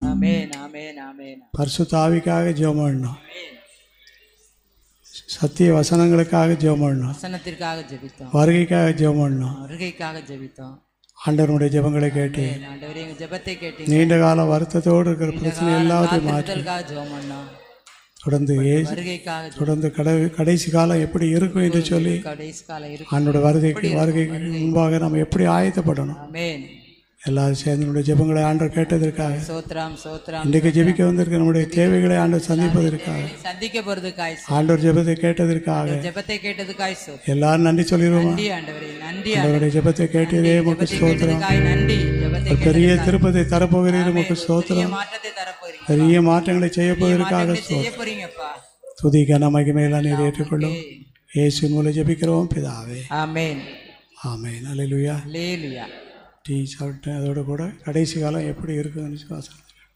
ஆமென் ஆமென் ஆமென். பரிசுத்த ஆவிக்காக ஜெபம் பண்ணணும். சத்திய வசனங்களுக்காக ஜெபம் பண்ணணும். வசனத்திற்காக ஜெபித்தோம். வருகைக்காக ஜெபம் பண்ணணும். வருகைக்காக ஜெபித்தோம். ஆண்டவருடைய ஜெபங்களை கேட்டு ஆண்டவரே எங்க ஜெபத்தை கேட்டீங்க. நீண்ட கால வருத்தத்தோடு இருக்கிற பிரச்சனை எல்லாத்தையும் மாற்றி ஜெபம் பண்ணோம். தொடர்ந்து தொடர்ந்து கடைசி காலம் எப்படி இருக்கும் என்று சொல்லி ஆண்டோட வருகைக்கு முன்பாக நம்ம எப்படி ஆயத்தப்படணும். எல்லாரும் சேர்ந்து நம்முடைய ஜெபங்களை ஆண்டவர் கேட்டதற்காக இன்றைக்கு ஜெபிக்க வந்திருக்க நம்முடைய தேவைகளை ஆண்டவர் சந்திப்பதற்காக ஆண்டவர் ஜெபத்தை கேட்டதற்காக எல்லாரும் நன்றி சொல்லிடுவோம். ஆண்டவருடைய ஜெபத்தை கேட்டதே உமக்கு ஸ்தோத்திரம். பெரிய திருப்பத்தை தரப்போகிறீர் உமக்கு ஸ்தோத்திரம். பெரிய மாற்றங்களை செய்ய போவதற்காக துதி கன மகிமையெல்லாம் நீர் ஏற்றுக்கொள்ளும். இயேசு மூலம் ஜெபிக்கிறோம் பிதாவே. ஆமென் ஆமென். அல்லேலூயா. டீ சாப்பிட்டேன். அதோட கூட கடைசி காலம் எப்படி இருக்குதுன்னு விசுவாசம்.